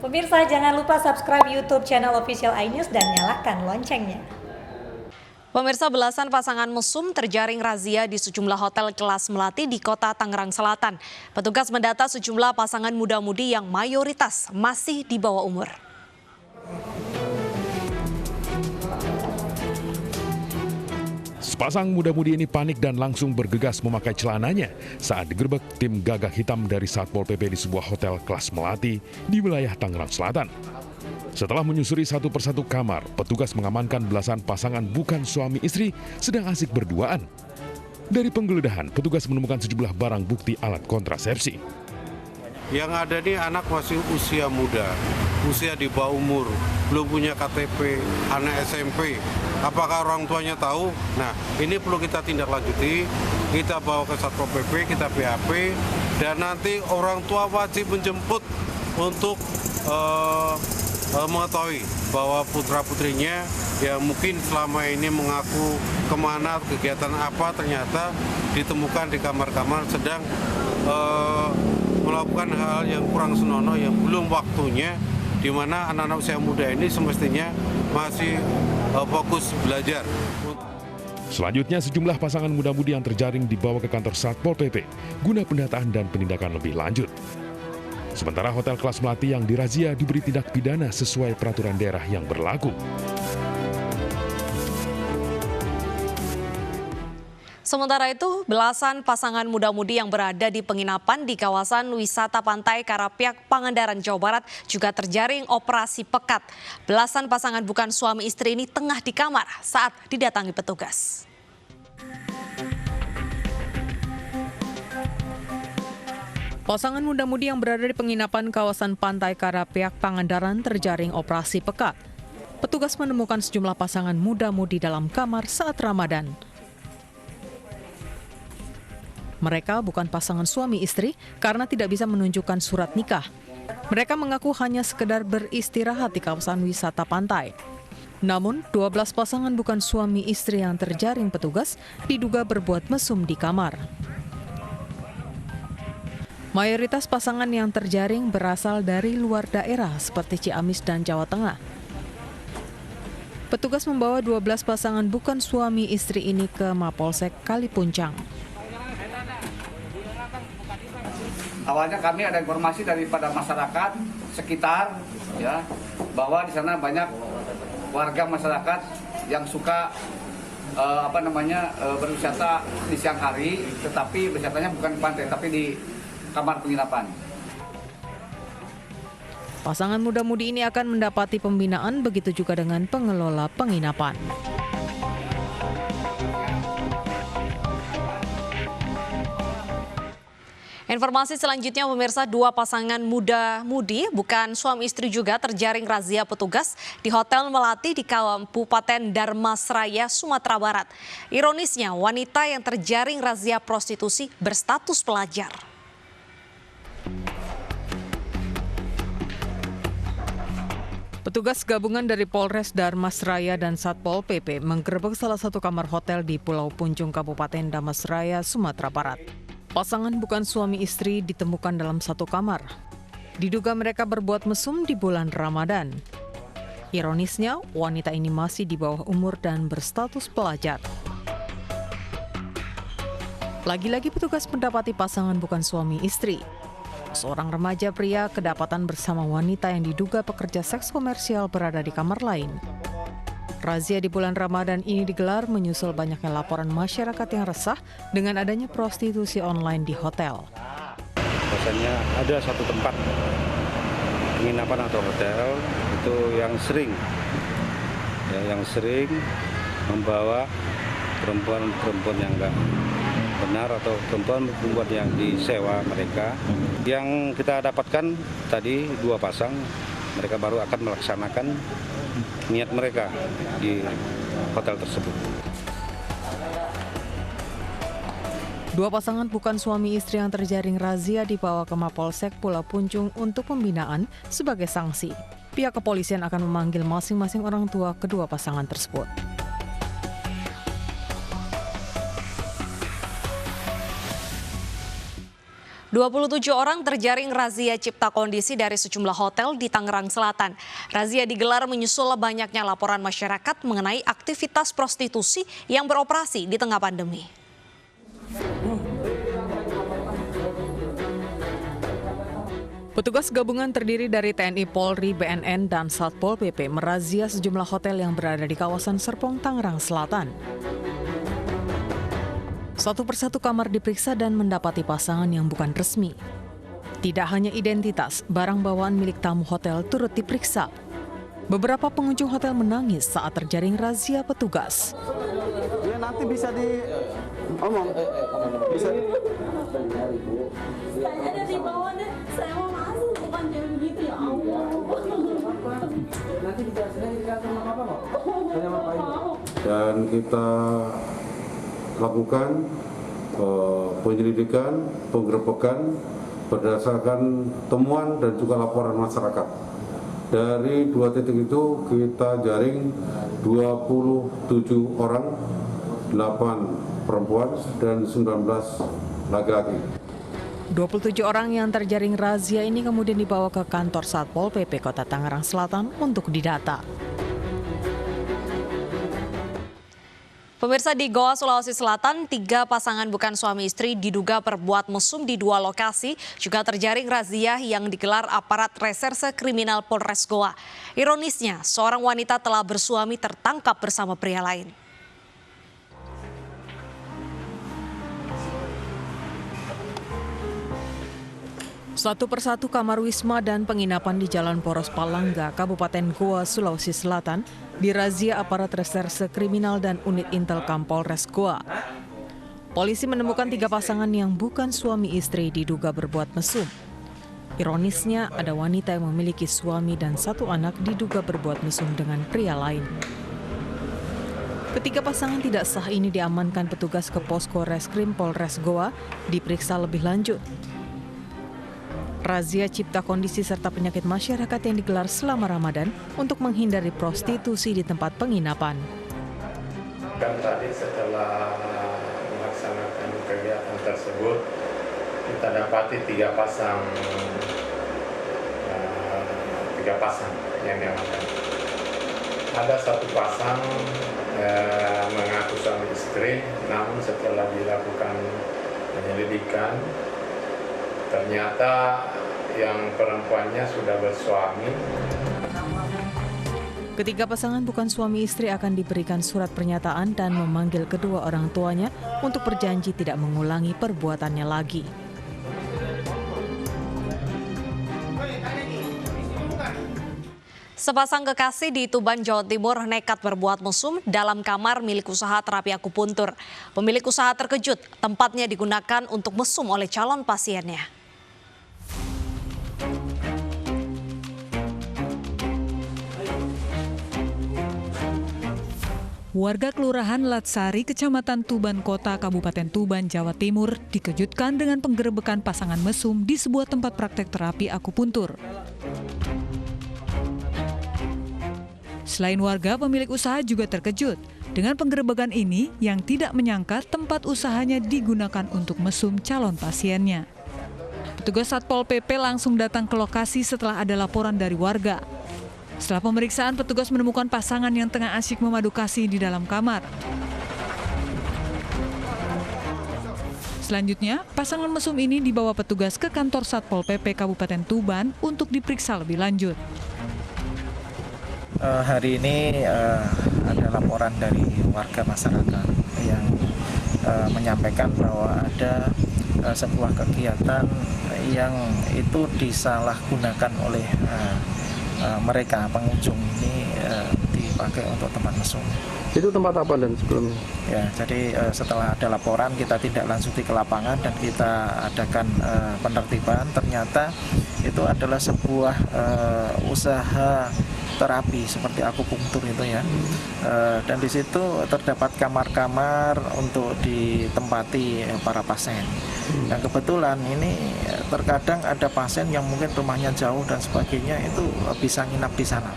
Pemirsa, jangan lupa subscribe YouTube channel Official iNews dan nyalakan loncengnya. Pemirsa, belasan pasangan mesum terjaring razia di sejumlah hotel kelas melati di kota Tangerang Selatan. Petugas mendata sejumlah pasangan muda-mudi yang mayoritas masih di bawah umur. Sepasang muda-mudi ini panik dan langsung bergegas memakai celananya saat digerebek tim gagak hitam dari Satpol PP di sebuah hotel kelas melati di wilayah Tangerang Selatan. Setelah menyusuri satu persatu kamar, petugas mengamankan belasan pasangan bukan suami istri sedang asik berduaan. Dari penggeledahan, petugas menemukan sejumlah barang bukti alat kontrasepsi. Yang ada nih anak masih usia muda, usia di bawah umur, belum punya KTP, anak SMP. Apakah orang tuanya tahu? Nah, ini perlu kita tindak lanjuti, kita bawa ke Satpol PP, kita BAP, dan nanti orang tua wajib menjemput untuk mengetahui bahwa putra-putrinya yang mungkin selama ini mengaku kemana, kegiatan apa, ternyata ditemukan di kamar-kamar sedang melakukan hal yang kurang senonoh yang belum waktunya, di mana anak-anak usia muda ini semestinya masih fokus belajar. Selanjutnya, sejumlah pasangan muda-mudi yang terjaring dibawa ke kantor Satpol PP guna pendataan dan penindakan lebih lanjut. Sementara hotel kelas melati yang dirazia diberi tindak pidana sesuai peraturan daerah yang berlaku. Sementara itu, belasan pasangan muda-mudi yang berada di penginapan di kawasan wisata Pantai Karapyak, Pangandaran, Jawa Barat juga terjaring operasi pekat. Belasan pasangan bukan suami istri ini tengah di kamar saat didatangi petugas. Pasangan muda-mudi yang berada di penginapan kawasan Pantai Karapyak, Pangandaran terjaring operasi pekat. Petugas menemukan sejumlah pasangan muda-mudi dalam kamar saat Ramadan. Mereka bukan pasangan suami istri karena tidak bisa menunjukkan surat nikah. Mereka mengaku hanya sekedar beristirahat di kawasan wisata pantai. Namun, 12 pasangan bukan suami istri yang terjaring petugas diduga berbuat mesum di kamar. Mayoritas pasangan yang terjaring berasal dari luar daerah seperti Ciamis dan Jawa Tengah. Petugas membawa 12 pasangan bukan suami istri ini ke Mapolsek Kalipuncang. Awalnya kami ada informasi daripada masyarakat sekitar, ya, bahwa di sana banyak warga masyarakat yang suka berwisata di siang hari, tetapi wisatanya bukan di pantai, tapi di kamar penginapan. Pasangan muda-mudi ini akan mendapati pembinaan, begitu juga dengan pengelola penginapan. Informasi selanjutnya, pemirsa, dua pasangan muda-mudi bukan suami istri juga terjaring razia petugas di Hotel Melati di Kabupaten Dharmasraya, Sumatera Barat. Ironisnya, wanita yang terjaring razia prostitusi berstatus pelajar. Petugas gabungan dari Polres Dharmasraya dan Satpol PP menggerebek salah satu kamar hotel di Pulau Punjung, Kabupaten Dharmasraya, Sumatera Barat. Pasangan bukan suami istri ditemukan dalam satu kamar. Diduga mereka berbuat mesum di bulan Ramadan. Ironisnya, wanita ini masih di bawah umur dan berstatus pelajar. Lagi-lagi petugas mendapati pasangan bukan suami istri. Seorang remaja pria kedapatan bersama wanita yang diduga pekerja seks komersial berada di kamar lain. Razia di bulan Ramadan ini digelar menyusul banyaknya laporan masyarakat yang resah dengan adanya prostitusi online di hotel. Biasanya ada satu tempat penginapan atau hotel itu yang sering membawa perempuan-perempuan yang enggak benar atau perempuan-perempuan yang disewa mereka. Yang kita dapatkan tadi 2 pasang, mereka baru akan melaksanakan niat mereka di hotel tersebut. 2 pasangan bukan suami istri yang terjaring razia dibawa ke Mapolsek Pulau Punjung untuk pembinaan sebagai sanksi. Pihak kepolisian akan memanggil masing-masing orang tua kedua pasangan tersebut. 27 orang terjaring razia cipta kondisi dari sejumlah hotel di Tangerang Selatan. Razia digelar menyusul banyaknya laporan masyarakat mengenai aktivitas prostitusi yang beroperasi di tengah pandemi. Petugas gabungan terdiri dari TNI, Polri, BNN, dan Satpol PP merazia sejumlah hotel yang berada di kawasan Serpong, Tangerang Selatan. Satu persatu kamar diperiksa dan mendapati pasangan yang bukan resmi. Tidak hanya identitas, barang bawaan milik tamu hotel turut diperiksa. Beberapa pengunjung hotel menangis saat terjaring razia petugas. Ya nanti bisa diomong. Bisa. Saya ada di bawah deh, saya mau masuk bukan kayak begitu ya Allah. Nanti dijelasin di kantor apa kok? Dan kita lakukan penyelidikan, penggerebekan berdasarkan temuan dan juga laporan masyarakat. Dari 2 titik itu kita jaring 27 orang, 8 perempuan dan 19 laki-laki. 27 orang yang terjaring razia ini kemudian dibawa ke kantor Satpol PP Kota Tangerang Selatan untuk didata. Pemirsa, di Goa, Sulawesi Selatan, 3 pasangan bukan suami istri diduga berbuat mesum di 2 lokasi, juga terjaring razia yang digelar aparat reserse kriminal Polres Goa. Ironisnya, seorang wanita telah bersuami tertangkap bersama pria lain. Satu persatu kamar wisma dan penginapan di Jalan Poros Palangga, Kabupaten Goa, Sulawesi Selatan, dirazia aparat reserse kriminal dan unit Intelkam Polres Goa. Polisi menemukan 3 pasangan yang bukan suami istri diduga berbuat mesum. Ironisnya, ada wanita yang memiliki suami dan 1 anak diduga berbuat mesum dengan pria lain. Ketiga pasangan tidak sah ini diamankan petugas ke Posko Reskrim Polres Goa, diperiksa lebih lanjut. Razia cipta kondisi serta penyakit masyarakat yang digelar selama Ramadan untuk menghindari prostitusi di tempat penginapan. Kan tadi setelah melaksanakan kegiatan tersebut, kita dapati 3 pasang yang diamankan. Ada 1 pasang mengaku suami istri, namun setelah dilakukan penyelidikan, ternyata yang perempuannya sudah bersuami. Ketiga pasangan bukan suami istri akan diberikan surat pernyataan dan memanggil kedua orang tuanya untuk berjanji tidak mengulangi perbuatannya lagi. Sepasang kekasih di Tuban, Jawa Timur nekat berbuat mesum dalam kamar milik usaha terapi akupuntur. Pemilik usaha terkejut, tempatnya digunakan untuk mesum oleh calon pasiennya. Warga Kelurahan Latsari, Kecamatan Tuban Kota, Kabupaten Tuban, Jawa Timur dikejutkan dengan penggerebekan pasangan mesum di sebuah tempat praktek terapi akupuntur. Selain warga, pemilik usaha juga terkejut dengan penggerebekan ini yang tidak menyangka tempat usahanya digunakan untuk mesum calon pasiennya. Petugas Satpol PP langsung datang ke lokasi setelah ada laporan dari warga. Setelah pemeriksaan, petugas menemukan pasangan yang tengah asyik memadu kasih di dalam kamar. Selanjutnya, pasangan mesum ini dibawa petugas ke kantor Satpol PP Kabupaten Tuban untuk diperiksa lebih lanjut. Hari ini ada laporan dari warga masyarakat yang menyampaikan bahwa ada sebuah kegiatan yang itu disalahgunakan oleh mereka pengunjung ini dipakai untuk tempat mesum. Itu tempat apa dan sebelumnya? Ya, jadi setelah ada laporan kita tindak lanjuti ke lapangan dan kita adakan penertiban. Ternyata itu adalah sebuah usaha terapi seperti akupunktur itu ya. Dan di situ terdapat kamar-kamar untuk ditempati para pasien. Dan kebetulan ini terkadang ada pasien yang mungkin rumahnya jauh dan sebagainya itu bisa nginap di sana.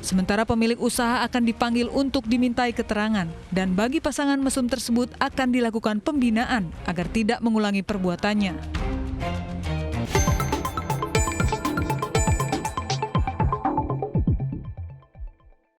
Sementara pemilik usaha akan dipanggil untuk dimintai keterangan dan bagi pasangan mesum tersebut akan dilakukan pembinaan agar tidak mengulangi perbuatannya.